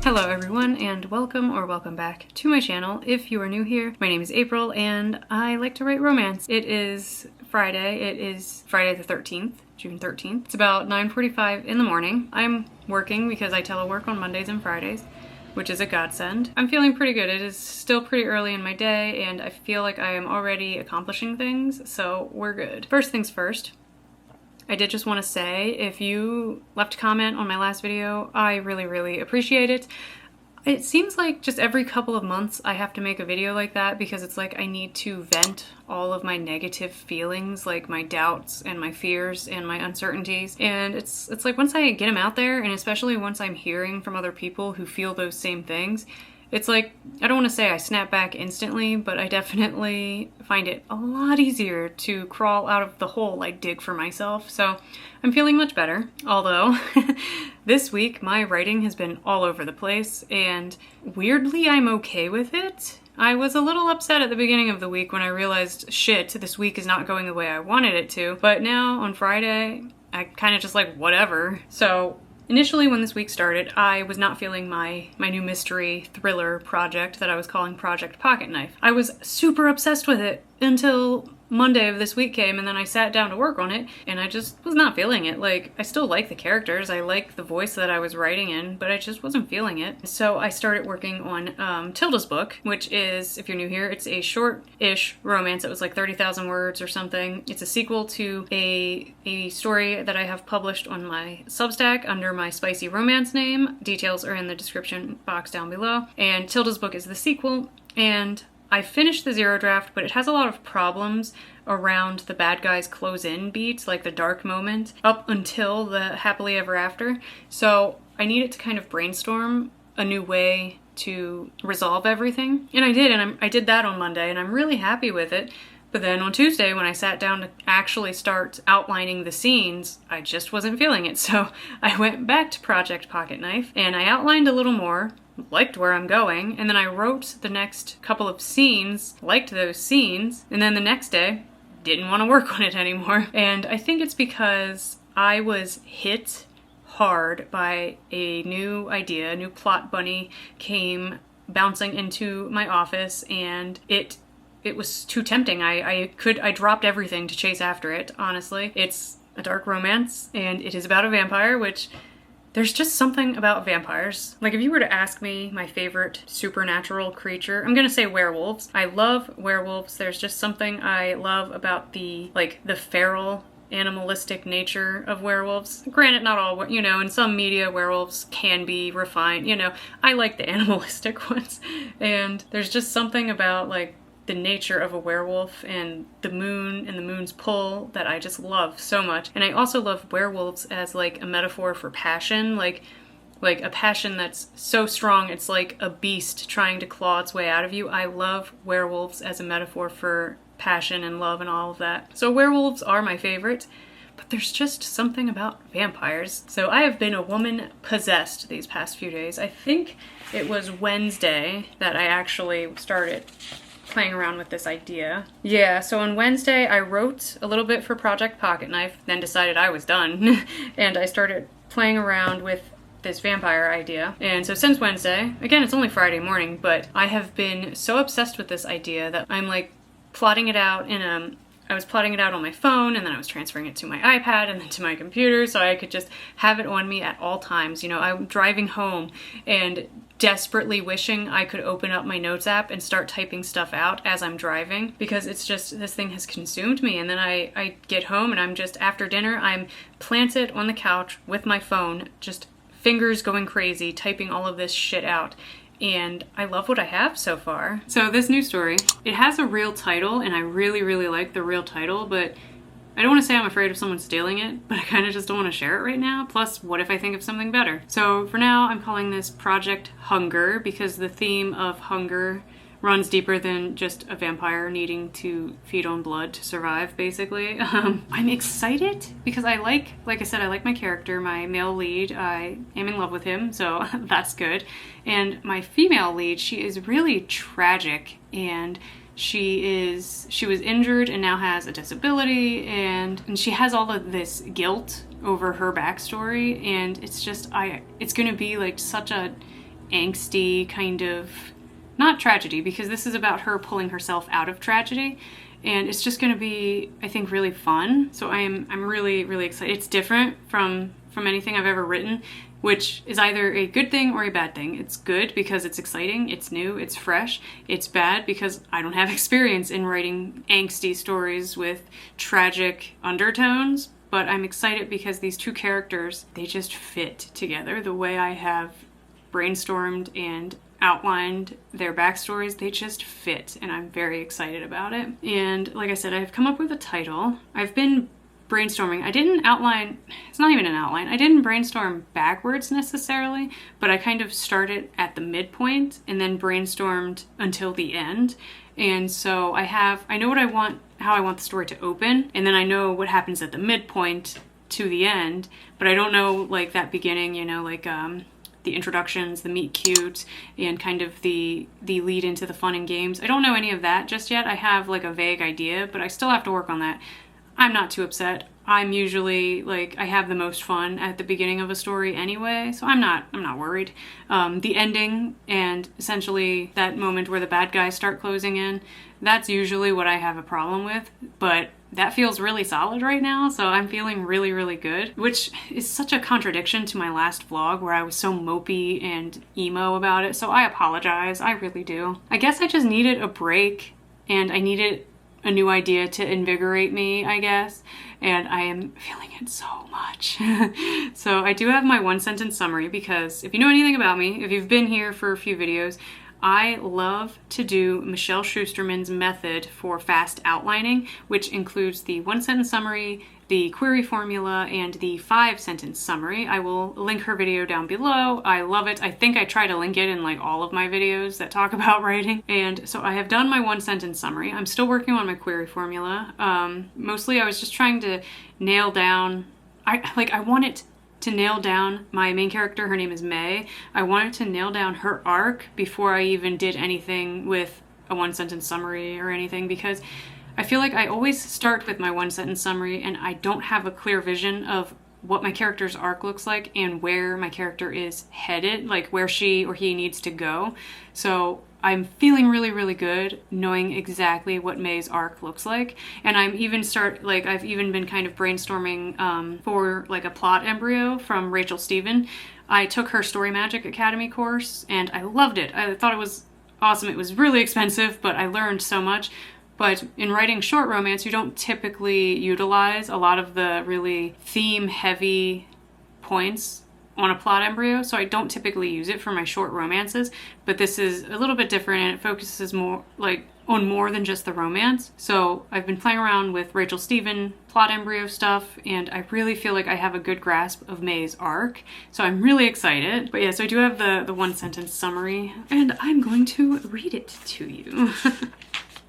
Hello everyone, and welcome or welcome back to my channel. If you are new here, my name is April and I like to write romance. It is Friday. It is Friday the 13th, June 13th. It's about 9:45 in the morning. I'm working because I telework on Mondays and Fridays, which is a godsend. I'm feeling pretty good. It is still pretty early in my day and I feel like I am already accomplishing things, so we're good. First things first, I did just want to say, if you left a comment on my last video, I really appreciate it. It seems like just every couple of months I have to make a video like that because it's like I need to vent all of my negative feelings, like my doubts and my fears and my uncertainties. And it's like once I get them out there, and especially once I'm hearing from other people who feel those same things, it's like, I don't want to say I snap back instantly, but I definitely find it a lot easier to crawl out of the hole I dig for myself. So I'm feeling much better. Although this week my writing has been all over the place and weirdly I'm okay with it. I was a little upset at the beginning of the week when I realized, shit, this week is not going the way I wanted it to. But now on Friday, I kind of just like, whatever. So initially, when this week started, I was not feeling my new mystery thriller project that I was calling Project Pocket Knife. I was super obsessed with it until Monday of this week came, and then I sat down to work on it, and I just was not feeling it. Like, I still like the characters, I like the voice that I was writing in, but I just wasn't feeling it. So I started working on Tilda's book, which is, if you're new here, it's a short-ish romance. It was like 30,000 words or something. It's a sequel to a story that I have published on my Substack under my spicy romance name. Details are in the description box down below. And Tilda's book is the sequel, and I finished the zero draft, but it has a lot of problems around the bad guys close in beats, like the dark moment, up until the happily ever after. So I needed to kind of brainstorm a new way to resolve everything. And I did, and I did that on Monday, and I'm really happy with it. But then on Tuesday, when I sat down to actually start outlining the scenes, I just wasn't feeling it. So I went back to Project Pocket Knife, and I outlined a little more, liked where I'm going, and then I wrote the next couple of scenes, liked those scenes, and then the next day, didn't want to work on it anymore. And I think it's because I was hit hard by a new idea. A new plot bunny came bouncing into my office, and it was too tempting. I dropped everything to chase after it, honestly. It's a dark romance, and it is about a vampire, which there's just something about vampires. Like, if you were to ask me my favorite supernatural creature, I'm gonna say werewolves. I love werewolves. There's just something I love about the feral, animalistic nature of werewolves. Granted, not all, in some media, werewolves can be refined, I like the animalistic ones. And there's just something about, like, the nature of a werewolf and the moon and the moon's pull that I just love so much. And I also love werewolves as like a metaphor for passion, like a passion that's so strong it's like a beast trying to claw its way out of you. I love werewolves as a metaphor for passion and love and all of that. So werewolves are my favorite, but there's just something about vampires. So I have been a woman possessed these past few days. I think it was Wednesday that I actually started playing around with this idea. Yeah, so on Wednesday I wrote a little bit for Project Pocket Knife, then decided I was done, and I started playing around with this vampire idea. And so since Wednesday, again, it's only Friday morning, but I have been so obsessed with this idea that I'm like plotting it out I was plotting it out on my phone, and then I was transferring it to my iPad and then to my computer so I could just have it on me at all times. I'm driving home and desperately wishing I could open up my notes app and start typing stuff out as I'm driving, because it's just, this thing has consumed me. And then I get home and I'm just, after dinner, I'm planted on the couch with my phone, just fingers going crazy, typing all of this shit out. And I love what I have so far. So this new story, it has a real title, and I really like the real title, but I don't want to say I'm afraid of someone stealing it, but I kind of just don't want to share it right now. Plus, what if I think of something better? So for now, I'm calling this Project Hunger, because the theme of hunger runs deeper than just a vampire needing to feed on blood to survive, basically. I'm excited because like I said, I like my character, my male lead. I am in love with him, so that's good. And my female lead, she is really tragic, and She was injured and now has a disability, and she has all of this guilt over her backstory, and it's just, it's gonna be like such a angsty kind of, not tragedy, because this is about her pulling herself out of tragedy, and it's just gonna be, I think, really fun. So I'm really, really excited. It's different from anything I've ever written, which is either a good thing or a bad thing. It's good because it's exciting, it's new, it's fresh. It's bad because I don't have experience in writing angsty stories with tragic undertones, but I'm excited because these two characters, they just fit together. The way I have brainstormed and outlined their backstories, they just fit, and I'm very excited about it. And like I said, I've come up with a title. I've been brainstorming. I didn't outline, it's not even an outline, I didn't brainstorm backwards necessarily, but I kind of started at the midpoint and then brainstormed until the end. And so I know what I want, how I want the story to open, and then I know what happens at the midpoint to the end, but I don't know like that beginning, you know, like the introductions, the meet cute, and kind of the lead into the fun and games. I don't know any of that just yet. I have like a vague idea, but I still have to work on that. I'm not too upset. I'm usually like, I have the most fun at the beginning of a story anyway, so I'm not worried. The ending and essentially that moment where the bad guys start closing in, that's usually what I have a problem with, but that feels really solid right now, so I'm feeling really, really good, which is such a contradiction to my last vlog where I was so mopey and emo about it, so I apologize, I really do. I guess I just needed a break, and I needed a new idea to invigorate me, I guess, and I am feeling it so much. So I do have my one sentence summary, because if you know anything about me, if you've been here for a few videos, I love to do Michelle Schusterman's method for fast outlining, which includes the one sentence summary, the query formula, and the 5-sentence summary. I will link her video down below. I love it. I think I try to link it in like all of my videos that talk about writing. And so I have done my 1-sentence summary. I'm still working on my query formula. Mostly I was just trying to nail down, I want it to nail down my main character. Her name is May. I wanted to nail down her arc before I even did anything with a 1-sentence summary or anything, because I feel like I always start with my 1-sentence summary and I don't have a clear vision of what my character's arc looks like and where my character is headed, like where she or he needs to go. So I'm feeling really, really good knowing exactly what May's arc looks like. And I've even been kind of brainstorming for like a plot embryo from Rachel Stephen. I took her Story Magic Academy course and I loved it. I thought it was awesome. It was really expensive, but I learned so much. But in writing short romance, you don't typically utilize a lot of the really theme-heavy points on a plot embryo, so I don't typically use it for my short romances, but this is a little bit different and it focuses more on more than just the romance. So I've been playing around with Rachel Stephen plot embryo stuff, and I really feel like I have a good grasp of May's arc, so I'm really excited. But yeah, so I do have the 1-sentence summary, and I'm going to read it to you.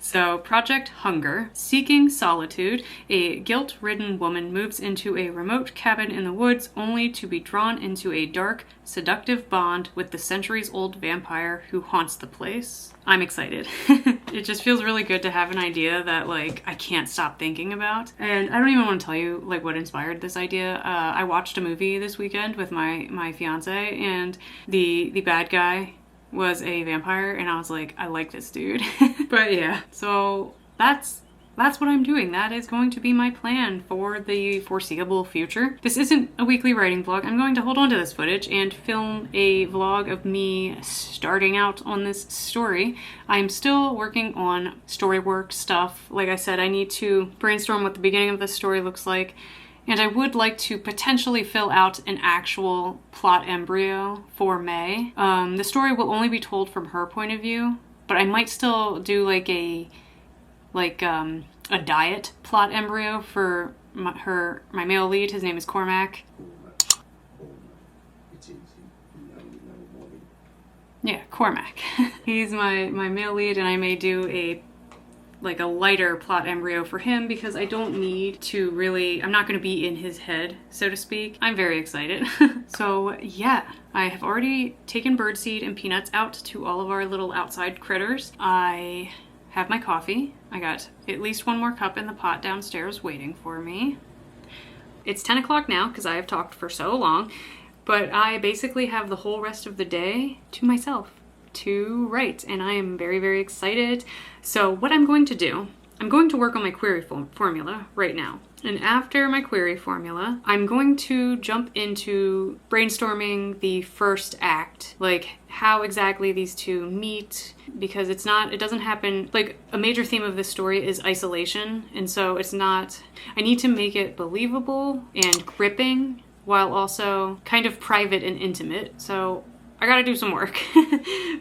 So, Project Hunger. Seeking solitude, a guilt-ridden woman moves into a remote cabin in the woods only to be drawn into a dark, seductive bond with the centuries-old vampire who haunts the place. I'm excited. It just feels really good to have an idea that like I can't stop thinking about. And I don't even want to tell you like what inspired this idea. I watched a movie this weekend with my fiance, and the bad guy was a vampire, and I was like, I like this dude. But yeah, so that's what I'm doing. That is going to be my plan for the foreseeable future. This isn't a weekly writing vlog. I'm going to hold on to this footage and film a vlog of me starting out on this story. I'm still working on storywork stuff. Like I said, I need to brainstorm what the beginning of the story looks like. And I would like to potentially fill out an actual plot embryo for May. The story will only be told from her point of view, but I might still do like a diet plot embryo for my male lead. His name is Cormac. Yeah, Cormac. He's my male lead, and I may do a lighter plot embryo for him because I don't need to really, I'm not going to be in his head, so to speak. I'm very excited. So yeah, I have already taken birdseed and peanuts out to all of our little outside critters. I have my coffee. I got at least one more cup in the pot downstairs waiting for me. It's 10 o'clock now because I have talked for so long, but I basically have the whole rest of the day to myself to write, and I am very, very excited. So what I'm going to do, I'm going to work on my query formula right now. And after my query formula, I'm going to jump into brainstorming the first act, like how exactly these two meet, because it doesn't happen, like a major theme of this story is isolation. And so I need to make it believable and gripping while also kind of private and intimate. So I gotta do some work.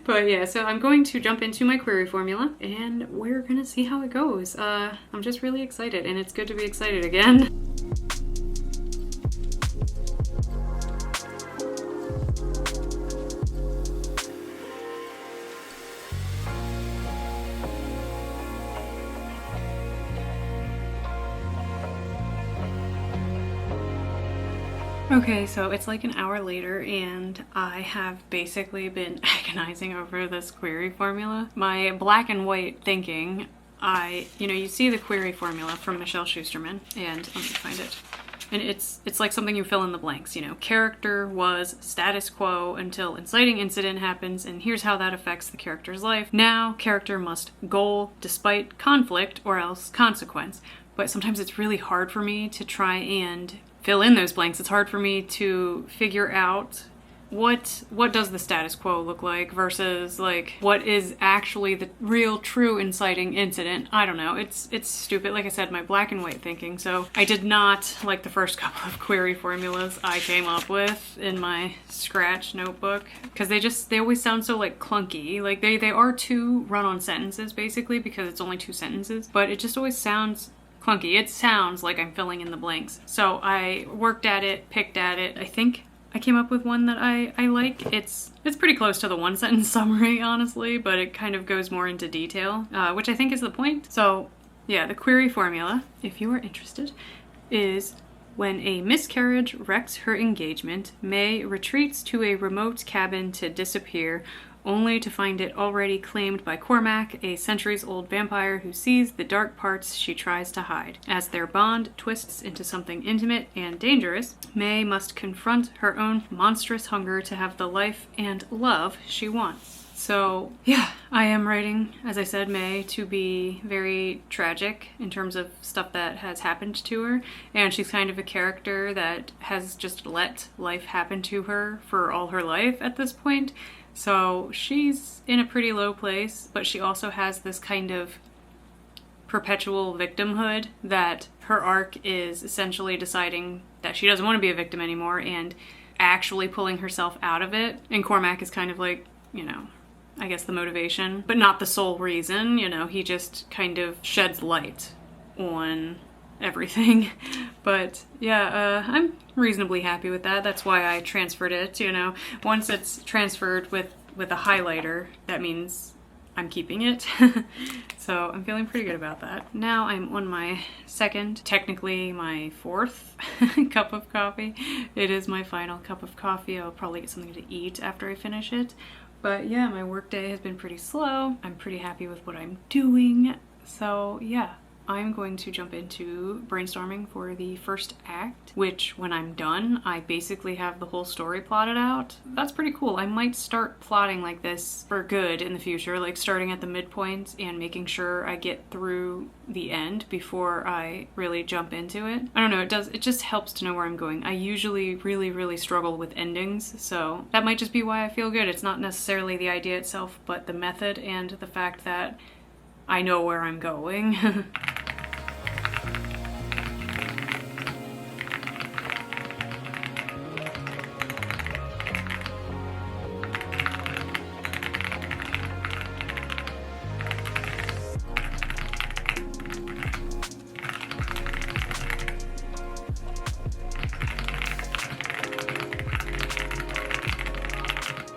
But yeah, so I'm going to jump into my query formula and we're gonna see how it goes. I'm just really excited, and it's good to be excited again. Okay, so it's like an hour later and I have basically been agonizing over this query formula. My black and white thinking, you see the query formula from Michelle Schusterman, and let me find it. And it's like something you fill in the blanks, character was status quo until inciting incident happens, and here's how that affects the character's life. Now, character must goal despite conflict or else consequence. But sometimes it's really hard for me to try and fill in those blanks. It's hard for me to figure out what does the status quo look like versus like what is actually the real true inciting incident. I don't know. It's stupid. Like I said, my black and white thinking. So I did not like the first couple of query formulas I came up with in my scratch notebook, because they always sound so like clunky. Like they are two run-on sentences basically, because it's only two sentences, but it just always sounds clunky. It sounds like I'm filling in the blanks. So I worked at it, picked at it. I think I came up with one that I like. It's pretty close to the one sentence summary, honestly, but it kind of goes more into detail, which I think is the point. So yeah, the query formula, if you are interested, is when a miscarriage wrecks her engagement, May retreats to a remote cabin to disappear, only to find it already claimed by Cormac, a centuries-old vampire who sees the dark parts she tries to hide. As their bond twists into something intimate and dangerous, May must confront her own monstrous hunger to have the life and love she wants. So yeah, I am writing, as I said, May to be very tragic in terms of stuff that has happened to her, and she's kind of a character that has just let life happen to her for all her life at this point. So she's in a pretty low place, but she also has this kind of perpetual victimhood that her arc is essentially deciding that she doesn't want to be a victim anymore and actually pulling herself out of it. And Cormac is kind of like, I guess the motivation, but not the sole reason. He just kind of sheds light on everything. But yeah, I'm reasonably happy with that. That's why I transferred it. Once it's transferred with a highlighter, that means I'm keeping it. So I'm feeling pretty good about that. Now I'm on my second, technically my fourth cup of coffee. It is my final cup of coffee. I'll probably get something to eat after I finish it. But yeah, my workday has been pretty slow. I'm pretty happy with what I'm doing. So yeah, I'm going to jump into brainstorming for the first act, which when I'm done, I basically have the whole story plotted out. That's pretty cool. I might start plotting like this for good in the future, like starting at the midpoint and making sure I get through the end before I really jump into it. I don't know, it just helps to know where I'm going. I usually really struggle with endings, so that might just be why I feel good. It's not necessarily the idea itself, but the method and the fact that I know where I'm going.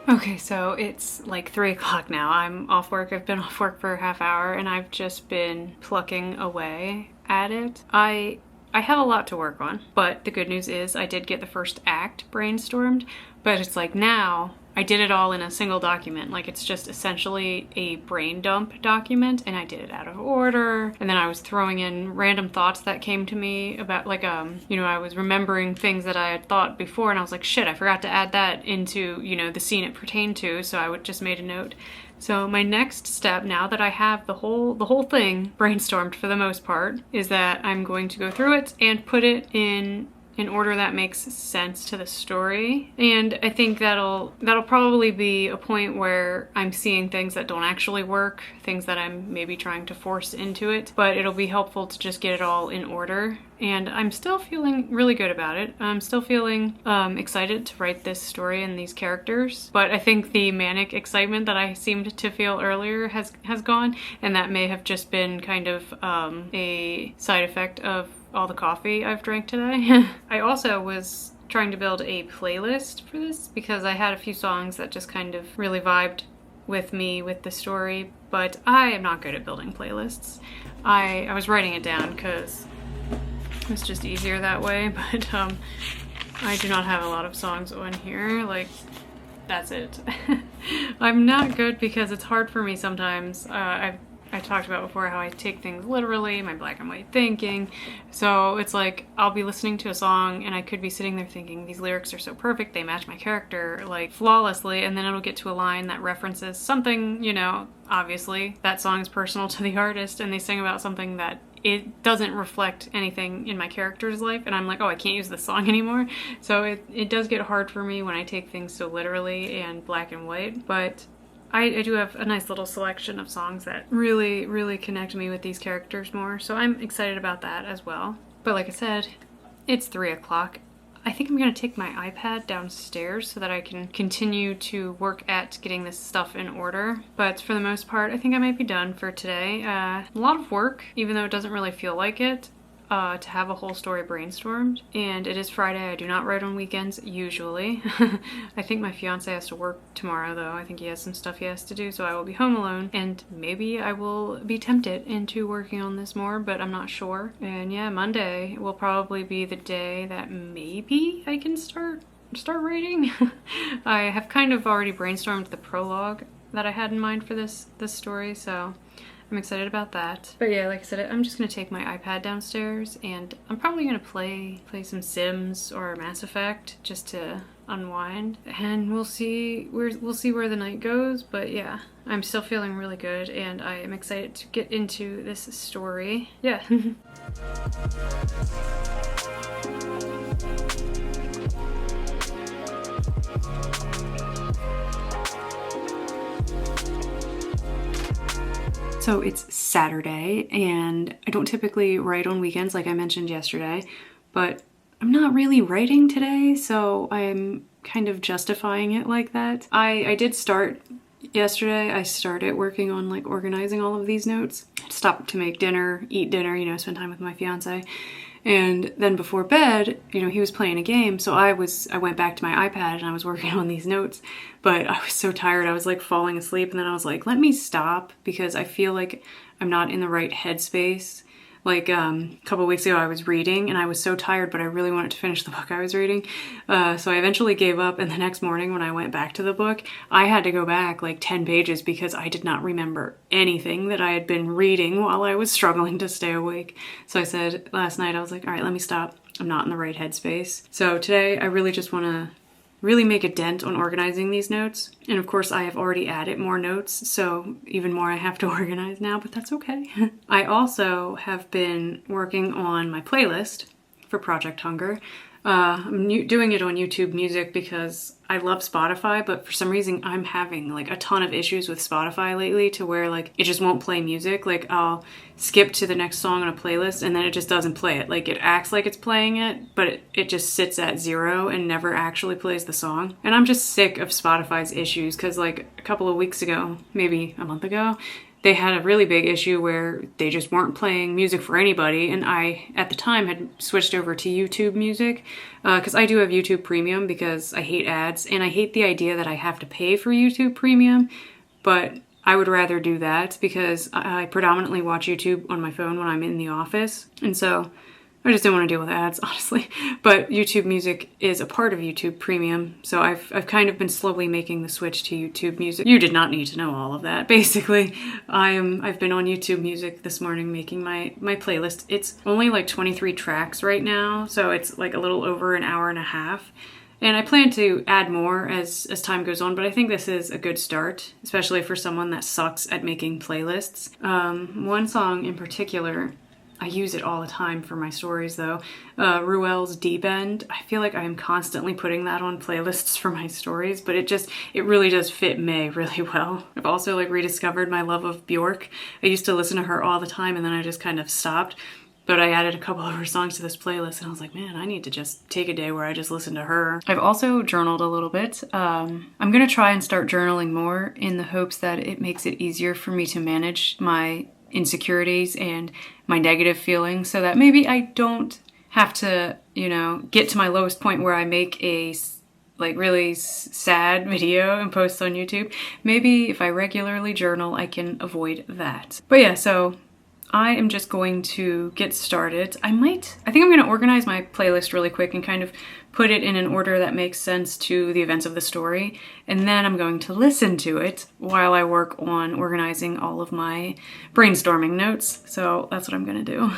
Okay, so it's like 3 o'clock now. I'm off work. I've been off work for a half hour and I've just been plucking away at it. I have a lot to work on, but the good news is I did get the first act brainstormed, but it's like now I did it all in a single document. Like, it's just essentially a brain dump document, and I did it out of order. And then I was throwing in random thoughts that came to me about, like, you know, I was remembering things that I had thought before, and I was like, shit, I forgot to add that into, you know, the scene it pertained to, so I just made a note. So my next step, now that I have the whole thing brainstormed for the most part, is that I'm going to go through it and put it in order that makes sense to the story. And I think that'll probably be a point where I'm seeing things that don't actually work, things that I'm maybe trying to force into it, but it'll be helpful to just get it all in order. And I'm still feeling really good about it. I'm still feeling excited to write this story and these characters, but I think the manic excitement that I seemed to feel earlier has gone, and that may have just been kind of a side effect of all the coffee I've drank today. I also was trying to build a playlist for this because I had a few songs that just kind of really vibed with me with the story, but I am not good at building playlists. I was writing it down because it's just easier that way, but I do not have a lot of songs on here. Like, that's it. I'm not good because it's hard for me sometimes. I talked about before how I take things literally, my black and white thinking. So it's like, I'll be listening to a song and I could be sitting there thinking, these lyrics are so perfect, they match my character like flawlessly, and then it'll get to a line that references something, you know, obviously that song is personal to the artist, and they sing about something that it doesn't reflect anything in my character's life, and I'm like, oh, I can't use this song anymore. So it does get hard for me when I take things so literally and black and white, but I do have a nice little selection of songs that really, really connect me with these characters more, so I'm excited about that as well. But like I said, it's 3 o'clock. I think I'm gonna take my iPad downstairs so that I can continue to work at getting this stuff in order. But for the most part, I think I might be done for today. A lot of work, even though it doesn't really feel like it. To have a whole story brainstormed, and it is Friday. I do not write on weekends usually. I think my fiance has to work tomorrow though. I think he has some stuff he has to do, so I will be home alone, and maybe I will be tempted into working on this more, but I'm not sure. And yeah, Monday will probably be the day that maybe I can start writing. I have kind of already brainstormed the prologue that I had in mind for this story, so I'm excited about that. But yeah, like I said, I'm just gonna take my iPad downstairs, and I'm probably gonna play some Sims or Mass Effect just to unwind, and we'll see where the night goes. But yeah, I'm still feeling really good, and I am excited to get into this story. Yeah. So it's Saturday, and I don't typically write on weekends like I mentioned yesterday, but I'm not really writing today, so I'm kind of justifying it like that. I did start yesterday. I started working on like organizing all of these notes. Stopped to make dinner, eat dinner, you know, spend time with my fiance. And then before bed, you know, he was playing a game, so I went back to my iPad and I was working on these notes, but I was so tired, I was like falling asleep, and then I was like, let me stop, because I feel like I'm not in the right headspace. Like a couple weeks ago I was reading and I was so tired, but I really wanted to finish the book I was reading. So I eventually gave up, and the next morning when I went back to the book, I had to go back like 10 pages because I did not remember anything that I had been reading while I was struggling to stay awake. So I said last night, I was like, all right, let me stop. I'm not in the right headspace. So today I really just want to really make a dent on organizing these notes. And of course I have already added more notes, so even more I have to organize now, but that's okay. I also have been working on my playlist for Project Hunger. I'm doing it on YouTube Music because I love Spotify, but for some reason I'm having like a ton of issues with Spotify lately to where like it just won't play music. Like I'll skip to the next song on a playlist and then it just doesn't play it. Like it acts like it's playing it, but it just sits at 0 and never actually plays the song. And I'm just sick of Spotify's issues because like a couple of weeks ago, maybe a month ago, they had a really big issue where they just weren't playing music for anybody, and I, at the time, had switched over to YouTube Music, because I do have YouTube Premium because I hate ads, and I hate the idea that I have to pay for YouTube Premium, but I would rather do that because I predominantly watch YouTube on my phone when I'm in the office, and so I just didn't want to deal with ads, honestly. But YouTube Music is a part of YouTube Premium, so I've kind of been slowly making the switch to YouTube Music. You did not need to know all of that. Basically, I've been on YouTube Music this morning making my playlist. It's only like 23 tracks right now, so it's like a little over an hour and a half. And I plan to add more as time goes on, but I think this is a good start, especially for someone that sucks at making playlists. One song in particular, I use it all the time for my stories though, Ruel's Deep End. I feel like I am constantly putting that on playlists for my stories, but it really does fit May really well. I've also like rediscovered my love of Bjork. I used to listen to her all the time and then I just kind of stopped. But I added a couple of her songs to this playlist and I was like, man, I need to just take a day where I just listen to her. I've also journaled a little bit. I'm gonna try and start journaling more in the hopes that it makes it easier for me to manage my insecurities and my negative feelings so that maybe I don't have to, get to my lowest point where I make a like really sad video and post on YouTube. Maybe if I regularly journal, I can avoid that. But yeah, so I am just going to get started. I think I'm going to organize my playlist really quick and kind of put it in an order that makes sense to the events of the story. And then I'm going to listen to it while I work on organizing all of my brainstorming notes. So that's what I'm going to do.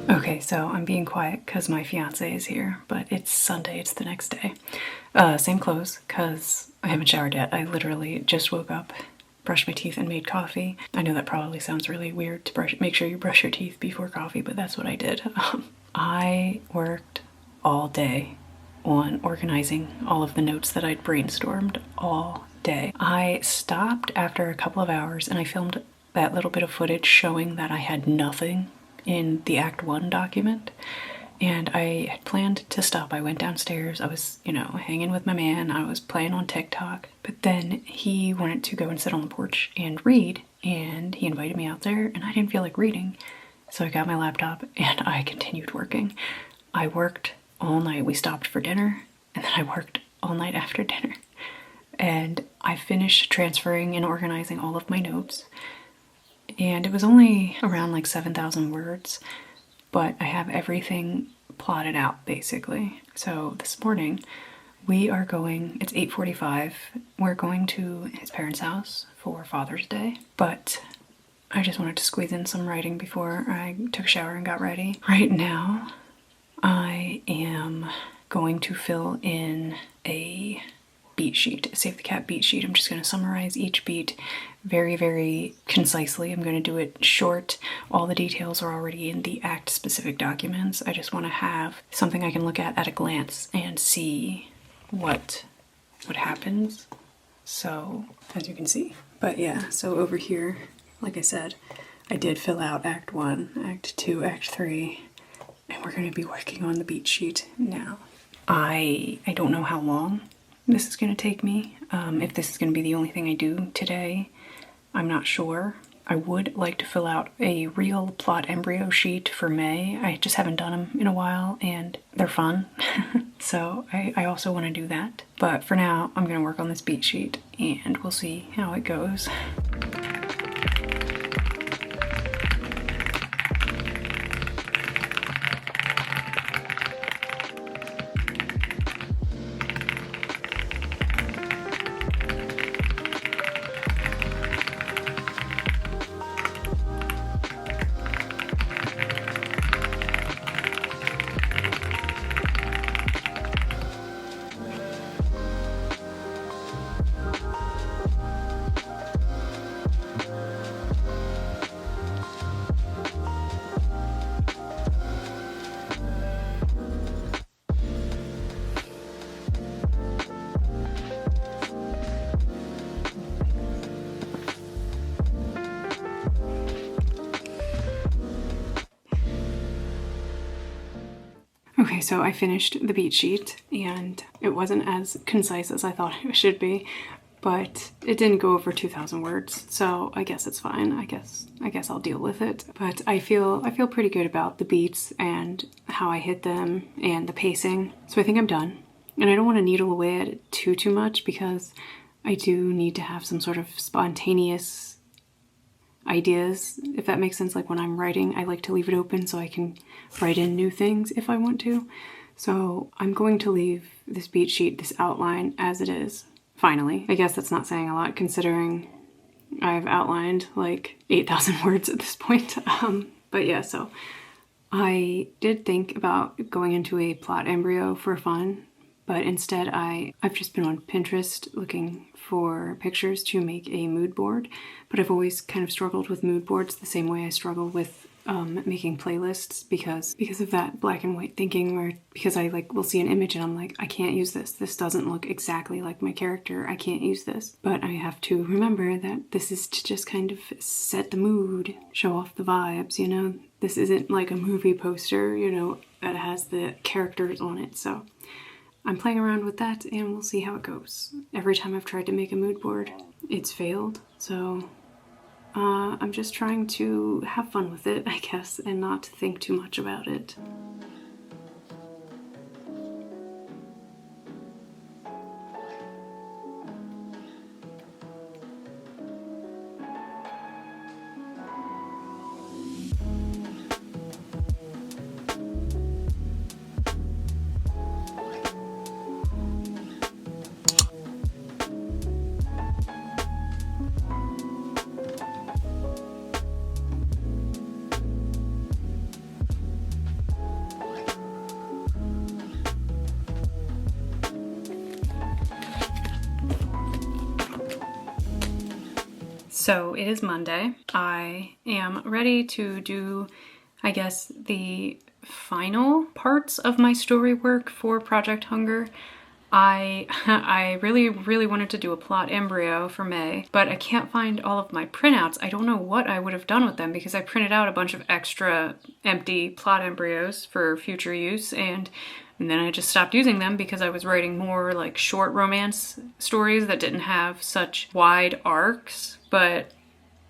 Okay, so I'm being quiet because my fiance is here, but it's Sunday, it's the next day. Same clothes, because I haven't showered yet. I literally just woke up, brushed my teeth, and made coffee. I know that probably sounds really weird to make sure you brush your teeth before coffee, but that's what I did. I worked all day on organizing all of the notes that I'd brainstormed all day. I stopped after a couple of hours and I filmed that little bit of footage showing that I had nothing in the Act 1 document, and I had planned to stop. I went downstairs, I was, hanging with my man, I was playing on TikTok, but then he wanted to go and sit on the porch and read, and he invited me out there, and I didn't feel like reading, so I got my laptop and I continued working. I worked all night. We stopped for dinner, and then I worked all night after dinner, and I finished transferring and organizing all of my notes. And it was only around like 7,000 words, but I have everything plotted out basically. So this morning we are going, it's 8:45, we're going to his parents' house for Father's Day, but I just wanted to squeeze in some writing before I took a shower and got ready. Right now I am going to fill in a beat sheet, a Save the Cat beat sheet. I'm just going to summarize each beat very, very concisely. I'm going to do it short. All the details are already in the act-specific documents. I just want to have something I can look at a glance and see what happens. So, as you can see. But yeah, so over here, like I said, I did fill out Act 1, Act 2, Act 3, and we're going to be working on the beat sheet now. I don't know how long this is going to take me. If this is going to be the only thing I do today, I'm not sure. I would like to fill out a real plot embryo sheet for May. I just haven't done them in a while and they're fun. So I also want to do that. But for now, I'm going to work on this beat sheet and we'll see how it goes. Okay, so I finished the beat sheet and it wasn't as concise as I thought it should be, but it didn't go over 2,000 words, so I guess it's fine. I guess I'll deal with it. But I feel pretty good about the beats and how I hit them and the pacing. So I think I'm done. And I don't want to needle away at it too much because I do need to have some sort of spontaneous ideas, if that makes sense. Like when I'm writing, I like to leave it open so I can write in new things if I want to. So I'm going to leave this beat sheet, this outline, as it is. Finally. I guess that's not saying a lot considering I've outlined like 8,000 words at this point. But yeah, so I did think about going into a plot embryo for fun, but instead I've just been on Pinterest looking for pictures to make a mood board, but I've always kind of struggled with mood boards the same way I struggle with making playlists because of that black and white thinking where, because I like will see an image and I'm like, I can't use this. This doesn't look exactly like my character. I can't use this. But I have to remember that this is to just kind of set the mood, show off the vibes, you know? This isn't like a movie poster, you know, that has the characters on it. So I'm playing around with that and we'll see how it goes. Every time I've tried to make a mood board, it's failed. So I'm just trying to have fun with it, I guess, and not think too much about it. So it is Monday. I am ready to do, I guess, the final parts of my story work for Project Hunger. I really wanted to do a plot embryo for May, but I can't find all of my printouts. I don't know what I would have done with them because I printed out a bunch of extra empty plot embryos for future use, and then I just stopped using them because I was writing more like short romance stories that didn't have such wide arcs, but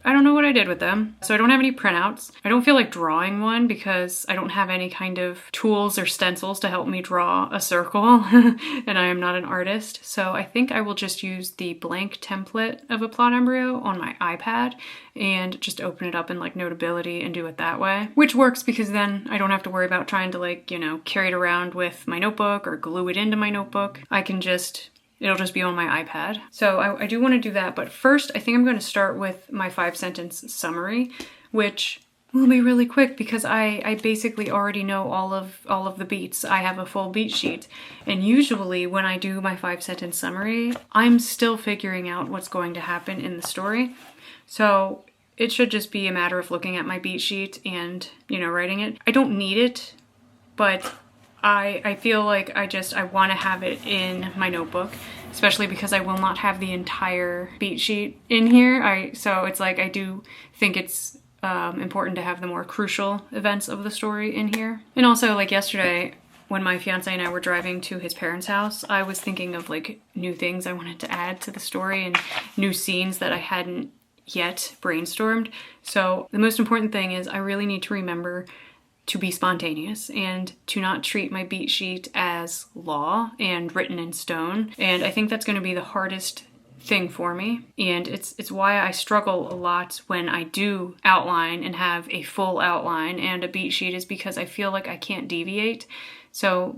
I don't know what I did with them. So I don't have any printouts. I don't feel like drawing one because I don't have any kind of tools or stencils to help me draw a circle and I am not an artist. So I think I will just use the blank template of a plot embryo on my iPad and just open it up in like Notability and do it that way, which works because then I don't have to worry about trying to like, you know, carry it around with my notebook or glue it into my notebook. It'll just be on my iPad. So I do want to do that, but first I think I'm going to start with my 5-sentence summary, which will be really quick because I basically already know all of the beats. I have a full beat sheet. And usually when I do my 5-sentence summary, I'm still figuring out what's going to happen in the story. So it should just be a matter of looking at my beat sheet and, writing it. I don't need it, but I feel like I want to have it in my notebook, especially because I will not have the entire beat sheet in here. So it's like I do think it's important to have the more crucial events of the story in here. And also, like yesterday, when my fiance and I were driving to his parents' house, I was thinking of like new things I wanted to add to the story and new scenes that I hadn't yet brainstormed. So the most important thing is I really need to remember to be spontaneous and to not treat my beat sheet as law and written in stone. And I think that's going to be the hardest thing for me, and it's why I struggle a lot when I do outline and have a full outline and a beat sheet, is because I feel like I can't deviate. So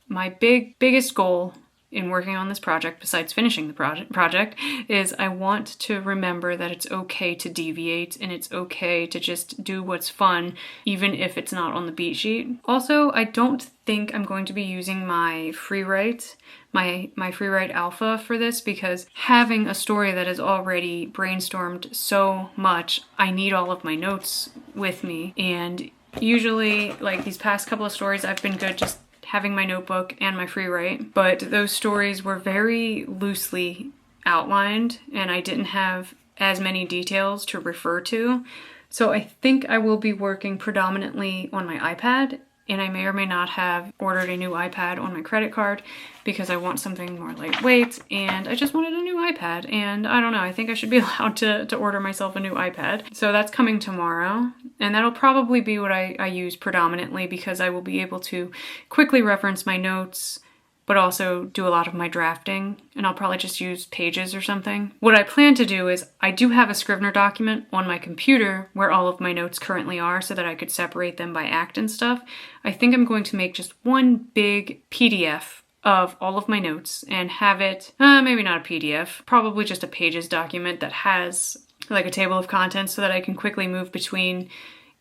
my biggest goal in working on this project, besides finishing the project, is I want to remember that it's okay to deviate and it's okay to just do what's fun, even if it's not on the beat sheet. Also, I don't think I'm going to be using my free write, my free write alpha for this, because having a story that is already brainstormed so much, I need all of my notes with me. And usually, like these past couple of stories, I've been good just having my notebook and my free write, but those stories were very loosely outlined and I didn't have as many details to refer to. So I think I will be working predominantly on my iPad, and I may or may not have ordered a new iPad on my credit card because I want something more lightweight, and I just wanted a new iPad, and I don't know, I think I should be allowed to order myself a new iPad. So that's coming tomorrow, and that'll probably be what I use predominantly, because I will be able to quickly reference my notes, but also do a lot of my drafting, and I'll probably just use Pages or something. What I plan to do is, I do have a Scrivener document on my computer where all of my notes currently are so that I could separate them by act and stuff. I think I'm going to make just one big PDF of all of my notes and have it, maybe not a PDF, probably just a Pages document that has like a table of contents so that I can quickly move between,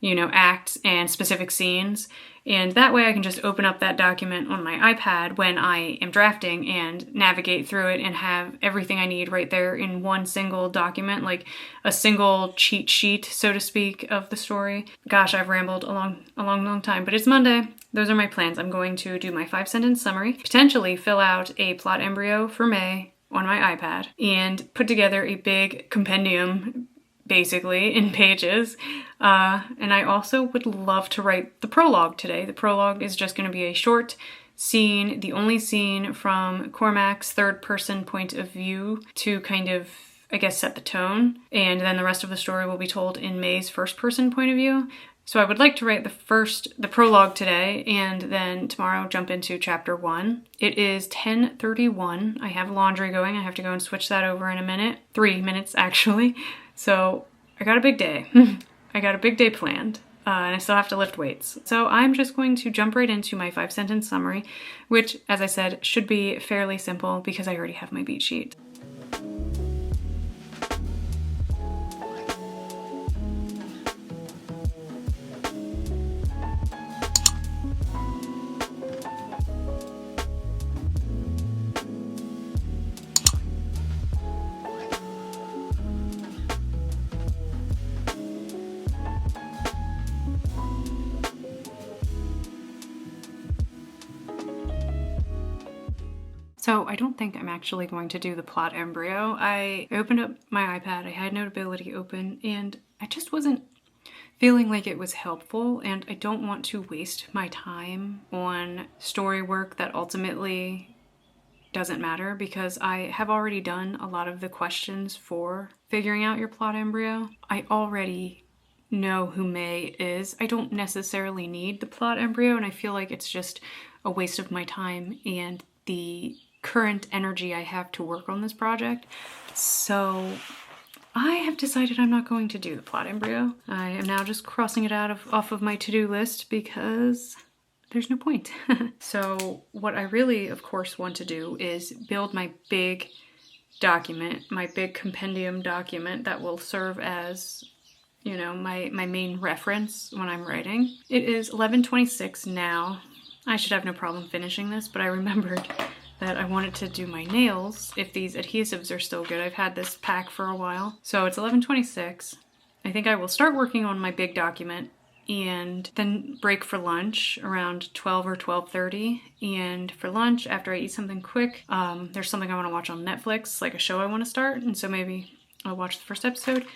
acts and specific scenes. And that way I can just open up that document on my iPad when I am drafting and navigate through it and have everything I need right there in one single document, like a single cheat sheet, so to speak, of the story. Gosh, I've rambled a long time, but it's Monday. Those are my plans. I'm going to do my 5-sentence summary, potentially fill out a plot embryo for May on my iPad, and put together a big compendium basically in Pages. And I also would love to write the prologue today. The prologue is just going to be a short scene, the only scene from Cormac's third-person point of view to kind of, I guess, set the tone. And then the rest of the story will be told in May's first-person point of view. So I would like to write the prologue today, and then tomorrow jump into chapter 1. It is 10:31. I have laundry going. I have to go and switch that over in a minute. 3 minutes, actually. So I got a big day. I got a big day planned, and I still have to lift weights. So I'm just going to jump right into my 5-sentence summary, which, as I said, should be fairly simple because I already have my beat sheet. So I don't think I'm actually going to do the plot embryo. I opened up my iPad, I had Notability open, and I just wasn't feeling like it was helpful, and I don't want to waste my time on story work that ultimately doesn't matter, because I have already done a lot of the questions for figuring out your plot embryo. I already know who May is. I don't necessarily need the plot embryo, and I feel like it's just a waste of my time and the current energy I have to work on this project. So I have decided I'm not going to do the plot embryo. I am now just crossing it off of my to-do list because there's no point. So what I really, of course, want to do is build my big document, my big compendium document that will serve as, you know, my main reference when I'm writing. It is 11:26 now. I should have no problem finishing this, but I remembered that I wanted to do my nails if these adhesives are still good. I've had this pack for a while. So it's 11:26. I think I will start working on my big document and then break for lunch around 12 or 12:30. And for lunch, after I eat something quick, there's something I want to watch on Netflix, like a show I want to start. And so maybe I'll watch the first episode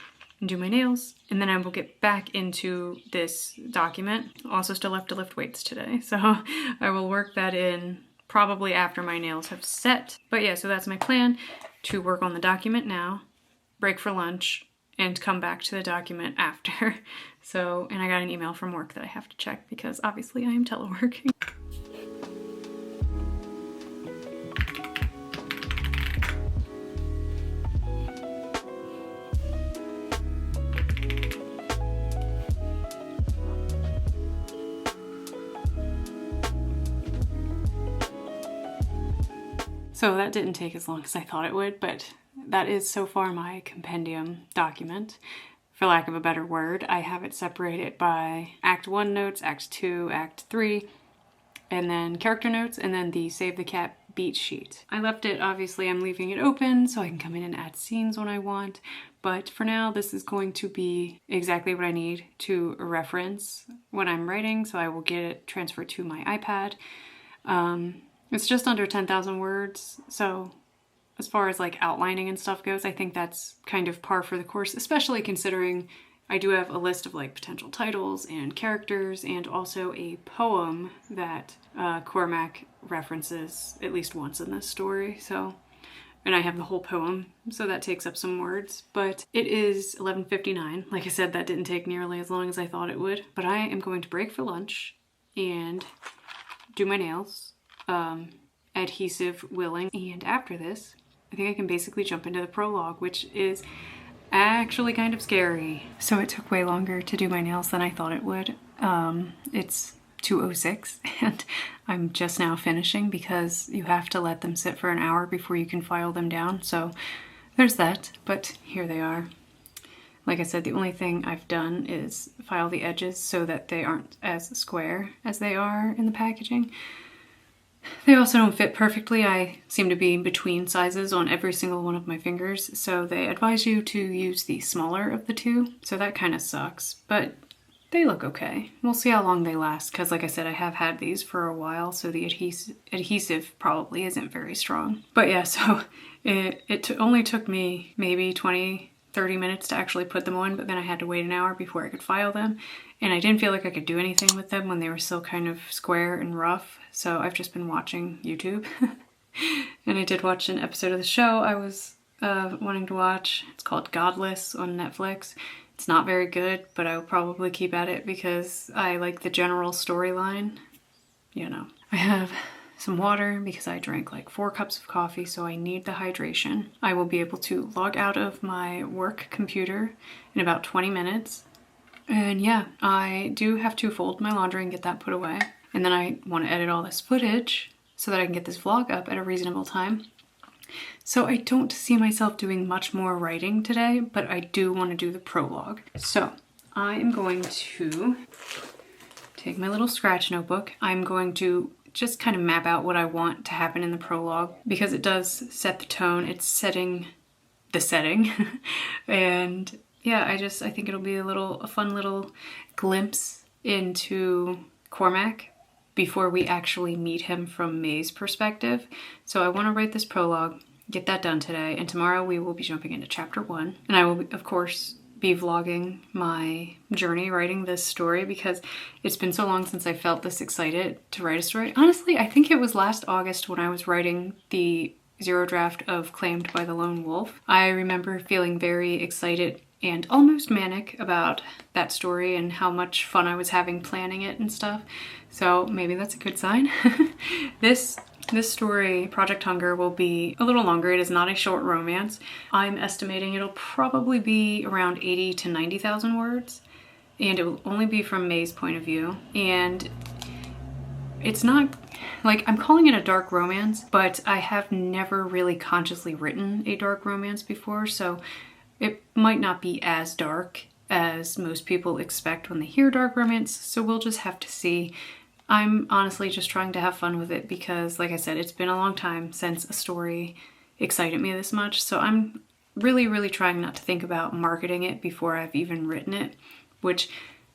and do my nails. And then I will get back into this document. Also still have to lift weights today. So I will work that in probably after my nails have set. But yeah, so that's my plan, to work on the document now, break for lunch, and come back to the document after. So, and I got an email from work that I have to check because obviously I am teleworking. So that didn't take as long as I thought it would, but that is so far my compendium document. For lack of a better word, I have it separated by Act 1 notes, Act 2, Act 3, and then character notes, and then the Save the Cat beat sheet. I left it, obviously I'm leaving it open so I can come in and add scenes when I want, but for now this is going to be exactly what I need to reference when I'm writing, so I will get it transferred to my iPad. It's just under 10,000 words, so as far as like outlining and stuff goes, I think that's kind of par for the course, especially considering I do have a list of like potential titles and characters and also a poem that Cormac references at least once in this story. So, and I have the whole poem, so that takes up some words. But it is 11:59. Like I said, that didn't take nearly as long as I thought it would. But I am going to break for lunch and do my nails, adhesive willing, and after this, I think I can basically jump into the prologue, which is actually kind of scary. So it took way longer to do my nails than I thought it would. It's 2:06 and I'm just now finishing because you have to let them sit for an hour before you can file them down. So there's that, but here they are. Like I said, the only thing I've done is file the edges so that they aren't as square as they are in the packaging. They also don't fit perfectly. I seem to be in between sizes on every single one of my fingers, so they advise you to use the smaller of the two, so that kind of sucks, but they look okay. We'll see how long they last, because like I said, I have had these for a while, so the adhesive probably isn't very strong. But yeah, so it only took me maybe 20-30 minutes to actually put them on, but then I had to wait an hour before I could file them, and I didn't feel like I could do anything with them when they were still kind of square and rough. So I've just been watching YouTube. And I did watch an episode of the show I was wanting to watch. It's called Godless on Netflix. It's not very good, but I will probably keep at it because I like the general storyline. You know. I have some water because I drank like 4 cups of coffee, so I need the hydration. I will be able to log out of my work computer in about 20 minutes. And yeah, I do have to fold my laundry and get that put away. And then I want to edit all this footage so that I can get this vlog up at a reasonable time. So I don't see myself doing much more writing today, but I do want to do the prologue. So I am going to take my little scratch notebook. I'm going to just kind of map out what I want to happen in the prologue because it does set the tone. It's setting the setting. And yeah, I think it'll be a fun little glimpse into Cormac before we actually meet him from May's perspective. So I want to write this prologue, get that done today, and tomorrow we will be jumping into chapter 1. And I will, of course, be vlogging my journey writing this story because it's been so long since I felt this excited to write a story. Honestly, I think it was last August when I was writing the 0 draft of Claimed by the Lone Wolf. I remember feeling very excited and almost manic about that story and how much fun I was having planning it and stuff. So maybe that's a good sign. This story, Project Hunger, will be a little longer. It is not a short romance. I'm estimating it'll probably be around 80 to 90,000 words, and it will only be from May's point of view. And it's not, like, I'm calling it a dark romance, but I have never really consciously written a dark romance before, so it might not be as dark as most people expect when they hear dark romance, so we'll just have to see. I'm honestly just trying to have fun with it because, like I said, it's been a long time since a story excited me this much, so I'm really trying not to think about marketing it before I've even written it, which,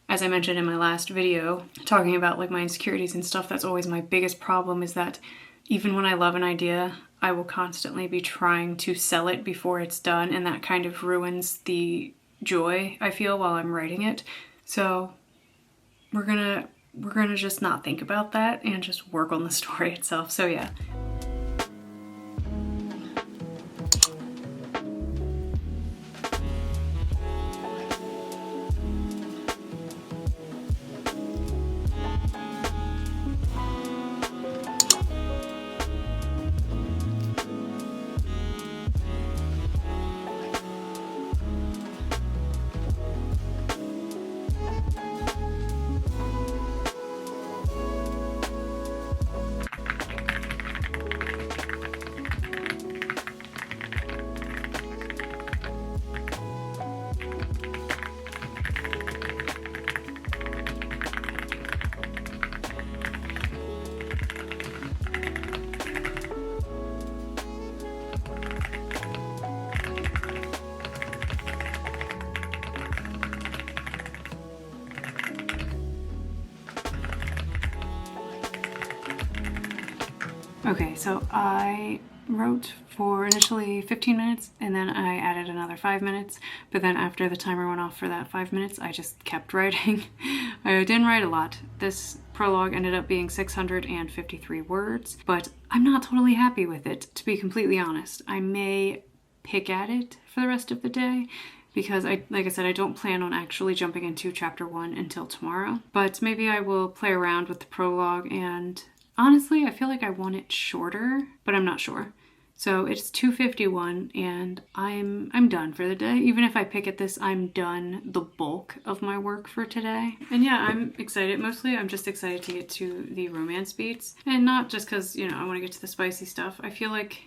as I mentioned in my last video, talking about like my insecurities and stuff, that's always my biggest problem, is that even when I love an idea, I will constantly be trying to sell it before it's done, and that kind of ruins the joy I feel while I'm writing it. So we're gonna just not think about that and just work on the story itself. So yeah. Okay, so I wrote for initially 15 minutes and then I added another 5 minutes, but then after the timer went off for that 5 minutes, I just kept writing. I didn't write a lot. This prologue ended up being 653 words, but I'm not totally happy with it, to be completely honest. I may pick at it for the rest of the day, because like I said, I don't plan on actually jumping into chapter 1 until tomorrow, but maybe I will play around with the prologue, and honestly, I feel like I want it shorter, but I'm not sure. So it's 2:51 and I'm done for the day. Even if I pick at this, I'm done the bulk of my work for today. And yeah, I'm excited. Mostly I'm just excited to get to the romance beats, and not just because, you know, I want to get to the spicy stuff. I feel like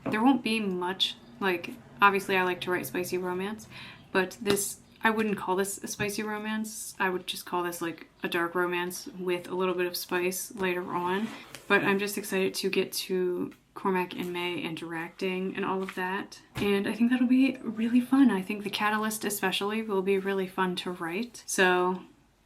there won't be much, like, obviously I like to write spicy romance, but this, I wouldn't call this a spicy romance. I would just call this like a dark romance with a little bit of spice later on. But I'm just excited to get to Cormac and May interacting and all of that. And I think that'll be really fun. I think the catalyst especially will be really fun to write. So,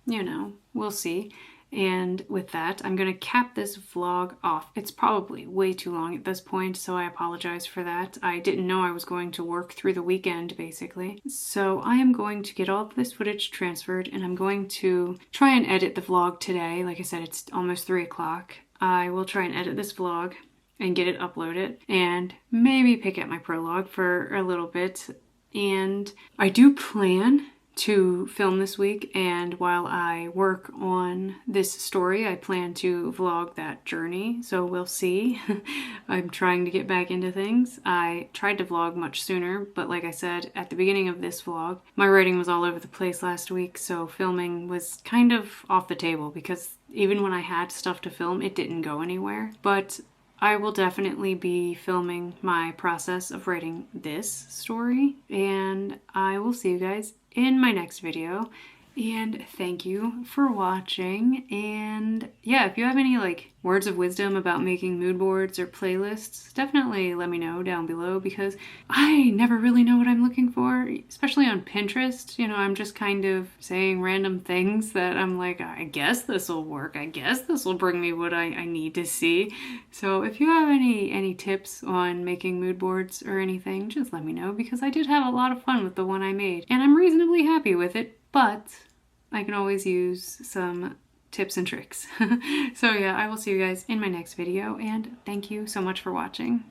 you know, we'll see. And with that, I'm gonna cap this vlog off. It's probably way too long at this point, so I apologize for that. I didn't know I was going to work through the weekend, basically. So I am going to get all of this footage transferred, and I'm going to try and edit the vlog today. Like I said, it's almost 3 o'clock. I will try and edit this vlog and get it uploaded, and maybe pick at my prologue for a little bit. And I do plan to film this week, and while I work on this story, I plan to vlog that journey, so we'll see. I'm trying to get back into things. I tried to vlog much sooner, but like I said at the beginning of this vlog, my writing was all over the place last week, so filming was kind of off the table, because even when I had stuff to film, it didn't go anywhere. But I will definitely be filming my process of writing this story, and I will see you guys in my next video. And thank you for watching. And yeah, if you have any like words of wisdom about making mood boards or playlists, definitely let me know down below, because I never really know what I'm looking for, especially on Pinterest. You know, I'm just kind of saying random things that I'm like, I guess this will work. I guess this will bring me what I need to see. So if you have any tips on making mood boards or anything, just let me know, because I did have a lot of fun with the one I made and I'm reasonably happy with it. But I can always use some tips and tricks. So yeah, I will see you guys in my next video, and thank you so much for watching.